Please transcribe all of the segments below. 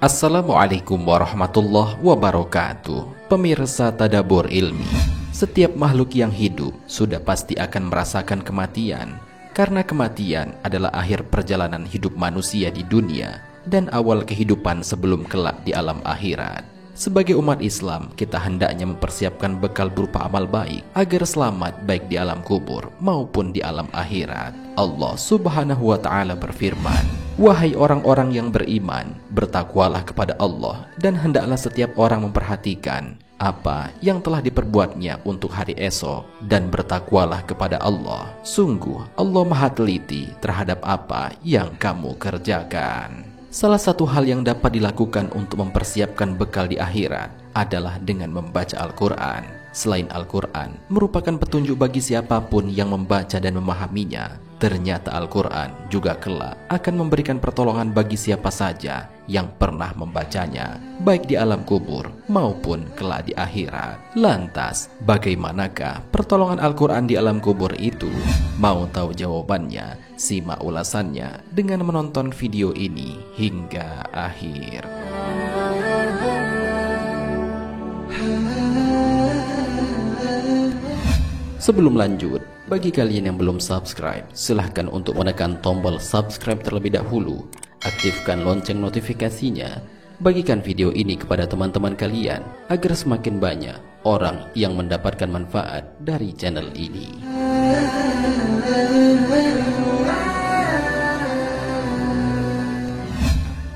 Assalamualaikum warahmatullahi wabarakatuh. Pemirsa Tadabbur Ilmi, setiap makhluk yang hidup sudah pasti akan merasakan kematian, karena kematian adalah akhir perjalanan hidup manusia di dunia dan awal kehidupan sebelum kelak di alam akhirat. Sebagai umat Islam, kita hendaknya mempersiapkan bekal berupa amal baik agar selamat baik di alam kubur maupun di alam akhirat. Allah Subhanahu wa ta'ala berfirman, "Wahai orang-orang yang beriman, bertakwalah kepada Allah dan hendaklah setiap orang memperhatikan apa yang telah diperbuatnya untuk hari esok, dan bertakwalah kepada Allah. Sungguh Allah Maha Teliti terhadap apa yang kamu kerjakan." Salah satu hal yang dapat dilakukan untuk mempersiapkan bekal di akhirat adalah dengan membaca Al-Quran. Selain Al-Quran merupakan petunjuk bagi siapapun yang membaca dan memahaminya, ternyata Al-Quran juga kelak akan memberikan pertolongan bagi siapa saja yang pernah membacanya, baik di alam kubur maupun kelak di akhirat. Lantas, bagaimanakah pertolongan Al-Quran di alam kubur itu? Mau tahu jawabannya? Simak ulasannya dengan menonton video ini hingga akhir. Sebelum lanjut, bagi kalian yang belum subscribe, silahkan untuk menekan tombol subscribe terlebih dahulu. Aktifkan lonceng notifikasinya. Bagikan video ini kepada teman-teman kalian agar semakin banyak orang yang mendapatkan manfaat dari channel ini.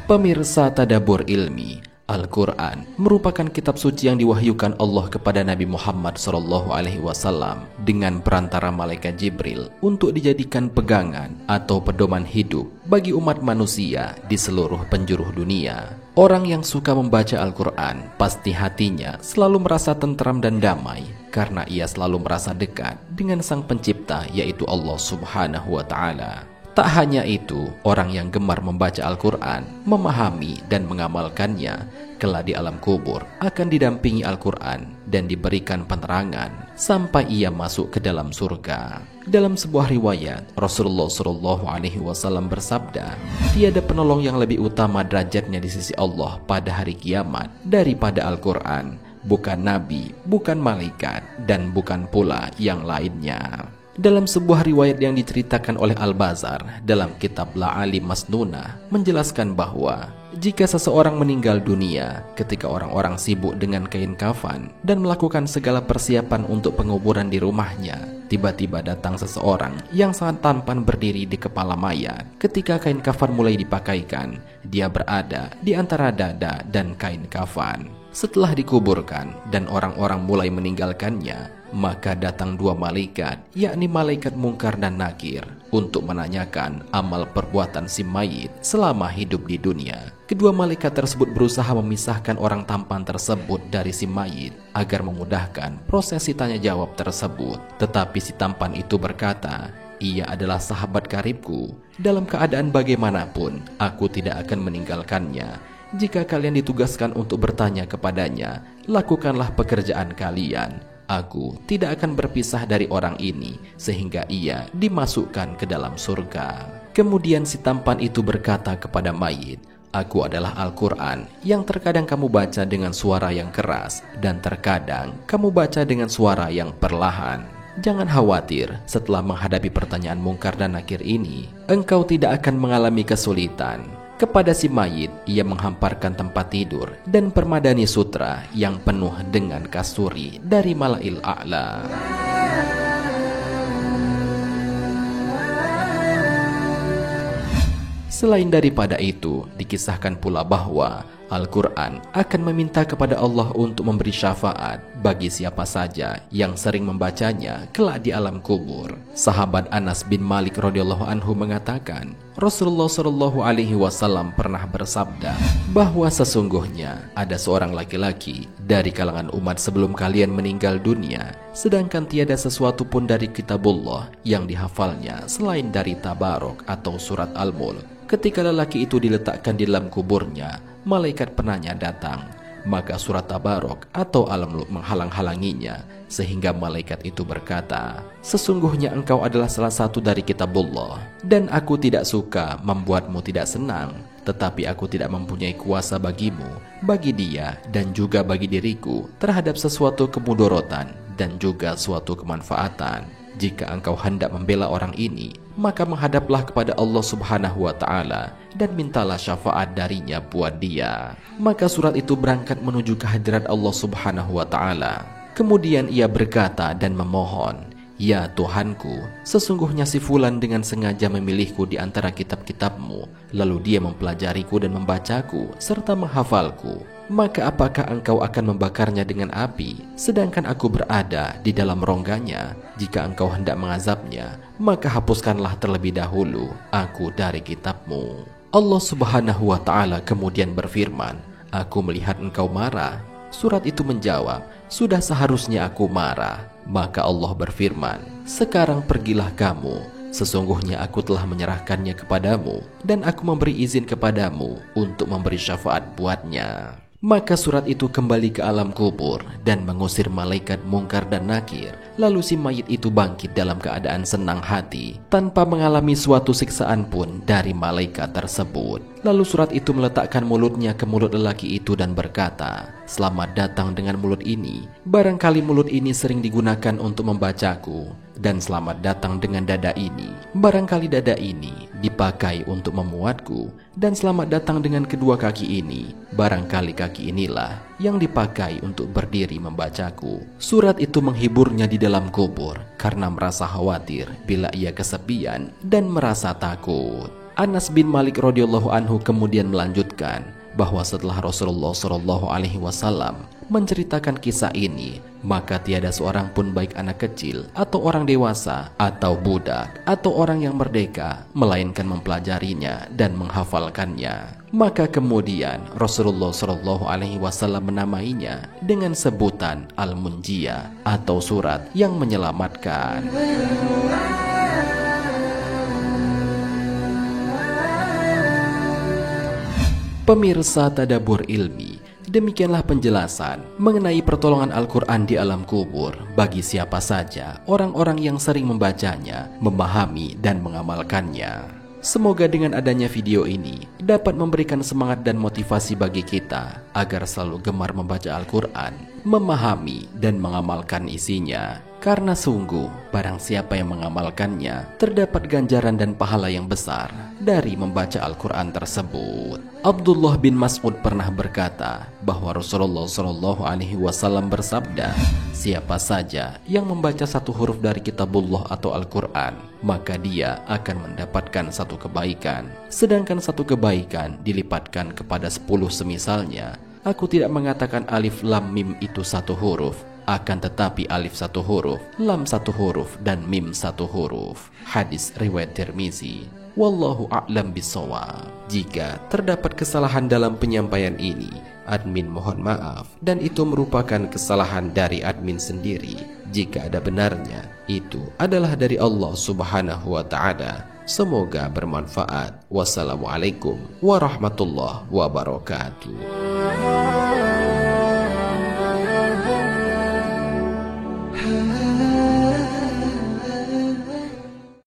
Pemirsa Tadabbur Ilmi, Al-Quran merupakan kitab suci yang diwahyukan Allah kepada Nabi Muhammad SAW dengan perantara malaikat Jibril untuk dijadikan pegangan atau pedoman hidup bagi umat manusia di seluruh penjuru dunia. Orang yang suka membaca Al-Quran pasti hatinya selalu merasa tentram dan damai karena ia selalu merasa dekat dengan Sang Pencipta, yaitu Allah Subhanahu wa ta'ala. Tak hanya itu, orang yang gemar membaca Al-Quran, memahami dan mengamalkannya, kelak di alam kubur akan didampingi Al-Quran dan diberikan penerangan sampai ia masuk ke dalam surga. Dalam sebuah riwayat, Rasulullah SAW bersabda, "Tiada penolong yang lebih utama derajatnya di sisi Allah pada hari kiamat daripada Al-Quran, bukan nabi, bukan malaikat, dan bukan pula yang lainnya." Dalam sebuah riwayat yang diceritakan oleh Al-Bazar dalam kitab La'ali Masnunah menjelaskan bahwa jika seseorang meninggal dunia ketika orang-orang sibuk dengan kain kafan dan melakukan segala persiapan untuk penguburan di rumahnya, tiba-tiba datang seseorang yang sangat tampan berdiri di kepala mayat. Ketika kain kafan mulai dipakaikan, dia berada di antara dada dan kain kafan. Setelah dikuburkan dan orang-orang mulai meninggalkannya, maka datang dua malaikat, yakni malaikat Mungkar dan Nakir, untuk menanyakan amal perbuatan si mayit selama hidup di dunia. Kedua malaikat tersebut berusaha memisahkan orang tampan tersebut dari si mayit agar memudahkan prosesi tanya jawab tersebut. Tetapi si tampan itu berkata, "Ia adalah sahabat karibku. Dalam keadaan bagaimanapun, aku tidak akan meninggalkannya. Jika kalian ditugaskan untuk bertanya kepadanya, lakukanlah pekerjaan kalian. Aku tidak akan berpisah dari orang ini sehingga ia dimasukkan ke dalam surga." Kemudian si tampan itu berkata kepada mayit, "Aku adalah Al-Quran yang terkadang kamu baca dengan suara yang keras dan terkadang kamu baca dengan suara yang perlahan. Jangan khawatir, setelah menghadapi pertanyaan Mungkar dan Nakir ini, engkau tidak akan mengalami kesulitan." Kepada si mayit, ia menghamparkan tempat tidur dan permadani sutra yang penuh dengan kasturi dari Mala'il A'la. Selain daripada itu, dikisahkan pula bahwa Al-Quran akan meminta kepada Allah untuk memberi syafaat bagi siapa saja yang sering membacanya kelak di alam kubur. Sahabat Anas bin Malik radhiyallahu anhu mengatakan, Rasulullah SAW pernah bersabda bahwa sesungguhnya ada seorang laki-laki dari kalangan umat sebelum kalian meninggal dunia, sedangkan tiada sesuatu pun dari kitabullah yang dihafalnya selain dari Tabarok atau surat Al-Mulk. Ketika lelaki itu diletakkan di dalam kuburnya, malaikat penanya datang. Maka surat Tabarok atau Al-Mulk menghalang-halanginya, sehingga malaikat itu berkata, "Sesungguhnya engkau adalah salah satu dari kitabullah, dan aku tidak suka membuatmu tidak senang, tetapi aku tidak mempunyai kuasa bagimu, bagi dia dan juga bagi diriku terhadap sesuatu kemudorotan dan juga suatu kemanfaatan. Jika engkau hendak membela orang ini, maka menghadaplah kepada Allah Subhanahu wa Ta'ala dan mintalah syafaat darinya buat dia." Maka surat itu berangkat menuju kehadirat Allah Subhanahu wa Ta'ala. Kemudian ia berkata dan memohon, "Ya Tuhanku, sesungguhnya si Fulan dengan sengaja memilihku di antara kitab-kitabmu, lalu dia mempelajariku dan membacaku serta menghafalku. Maka apakah engkau akan membakarnya dengan api, sedangkan aku berada di dalam rongganya? Jika engkau hendak mengazabnya, maka hapuskanlah terlebih dahulu aku dari kitabmu." Allah Subhanahu wa Ta'ala kemudian berfirman, "Aku melihat engkau marah." Surat itu menjawab, "Sudah seharusnya aku marah." Maka Allah berfirman, "Sekarang pergilah kamu, sesungguhnya aku telah menyerahkannya kepadamu dan aku memberi izin kepadamu untuk memberi syafaat buatnya." Maka surat itu kembali ke alam kubur dan mengusir malaikat Mungkar dan Nakir. Lalu si mayit itu bangkit dalam keadaan senang hati, tanpa mengalami suatu siksaan pun dari malaikat tersebut. Lalu surat itu meletakkan mulutnya ke mulut lelaki itu dan berkata, "Selamat datang dengan mulut ini. Barangkali mulut ini sering digunakan untuk membacaku. Dan selamat datang dengan dada ini. Barangkali dada ini dipakai untuk memuatku. Dan selamat datang dengan kedua kaki ini. Barangkali kaki inilah yang dipakai untuk berdiri membacaku." Surat itu menghiburnya di dalam kubur karena merasa khawatir bila ia kesepian dan merasa takut. Anas bin Malik radhiyallahu anhu kemudian melanjutkan bahwa setelah Rasulullah SAW menceritakan kisah ini, maka tiada seorang pun baik anak kecil atau orang dewasa atau budak atau orang yang merdeka melainkan mempelajarinya dan menghafalkannya. Maka kemudian Rasulullah SAW menamainya dengan sebutan Al-Munjiyah atau surat yang menyelamatkan. Pemirsa Tadabbur Ilmi, demikianlah penjelasan mengenai pertolongan Al-Quran di alam kubur bagi siapa saja orang-orang yang sering membacanya, memahami dan mengamalkannya. Semoga dengan adanya video ini dapat memberikan semangat dan motivasi bagi kita agar selalu gemar membaca Al-Quran, memahami dan mengamalkan isinya. Karena sungguh barang siapa yang mengamalkannya terdapat ganjaran dan pahala yang besar dari membaca Al-Quran tersebut. Abdullah bin Mas'ud pernah berkata bahwa Rasulullah SAW bersabda, "Siapa saja yang membaca satu huruf dari kitabullah atau Al-Quran, maka dia akan mendapatkan satu kebaikan. Sedangkan satu kebaikan dilipatkan kepada 10 semisalnya. Aku tidak mengatakan alif lam mim itu satu huruf, akan tetapi alif satu huruf, lam satu huruf, dan mim satu huruf." Hadis riwayat Tirmizi. Wallahu a'lam bishawab. Jika terdapat kesalahan dalam penyampaian ini, admin mohon maaf, dan itu merupakan kesalahan dari admin sendiri. Jika ada benarnya, itu adalah dari Allah Subhanahu wa Ta'ala. Semoga bermanfaat. Wassalamualaikum warahmatullahi wabarakatuh.